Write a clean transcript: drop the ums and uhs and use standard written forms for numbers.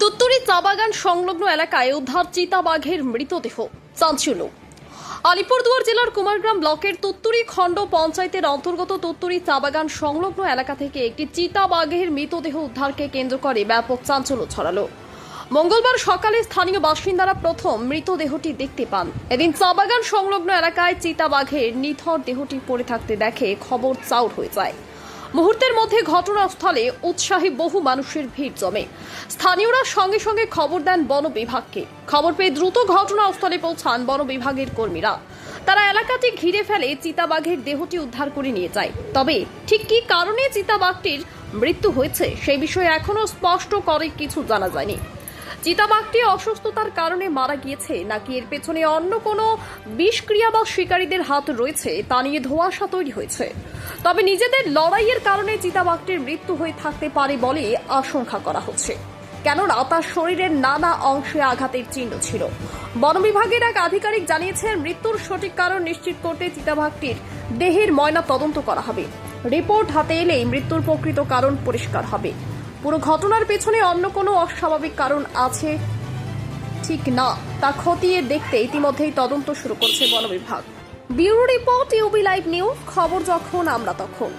তুত্তুরি চা বাগান সংলগ্ন এলাকায় উদ্ধার চিতাবাঘের মৃতদেহ। চাঞ্চল্য। আলিপুরদুয়ার জেলার কুমারগ্রাম ব্লকের তুত্তুরি খণ্ড পঞ্চায়েতের অন্তর্গত তুত্তুরি চা বাগান সংলগ্ন এলাকা থেকে একটি চিতাবাঘের মৃতদেহ উদ্ধারকে কেন্দ্র করে ব্যাপক চাঞ্চল্য ছড়ালো। মঙ্গলবার সকালে স্থানীয় বাসিন্দারা প্রথম মৃতদেহটি দেখতে পান। এদিন চা বাগান সংলগ্ন এলাকায় চিতাবাঘের নিথর দেহটি পড়ে থাকতে দেখে খবর চাউর হয়ে যায়। মুহূর্তের মধ্যে ঘটনাস্থলে উৎসাহী বহু মানুষের ভিড় জমে। স্থানীয়রা সঙ্গে সঙ্গে খবর দেন বন বিভাগকে। খবর পেয়ে দ্রুত ঘটনাস্থলে পৌঁছান বন বিভাগের কর্মীরা। তারা এলাকাটি ঘিরে ফেলে চিতাবাঘের দেহটি উদ্ধার করে নিয়ে যায়। তবে ঠিক কী কারণে চিতাবাঘটির মৃত্যু হয়েছে সেই বিষয়ে এখনো স্পষ্ট করে কিছু জানা যায়নি। চিতাবাঘটি অসুস্থতার কারণে মারা গিয়েছে নাকি এর পেছনে অন্য কোনো বিষক্রিয়া বা শিকারীদের হাত রয়েছে তা নিয়ে ধোঁয়াশা তৈরি হয়েছে। তবে নিজেদের লড়াইয়ের কারণে চিতাবাঘটির মৃত্যু হয়ে থাকতে পারে বলে আশঙ্কা করা হচ্ছে, কেননা তার শরীরের নানা অংশে আঘাতের চিহ্ন ছিল। বন বিভাগের এক আধিকারিক জানিয়েছেন, মৃত্যুর সঠিক কারণ নিশ্চিত করতে চিতাবাঘটির দেহের ময়না তদন্ত করা হবে। রিপোর্ট হাতে এলেই মৃত্যুর প্রকৃত কারণ পরিষ্কার হবে। পুরো ঘটনার পেছনে অন্য কোনো অস্বাভাবিক কারণ আছে ঠিক না তা খতিয়ে দেখতে ইতিমধ্যেই তদন্ত শুরু করেছে বন বিভাগ। Bureau report, UB live news. খবর যখন আমরা তখন।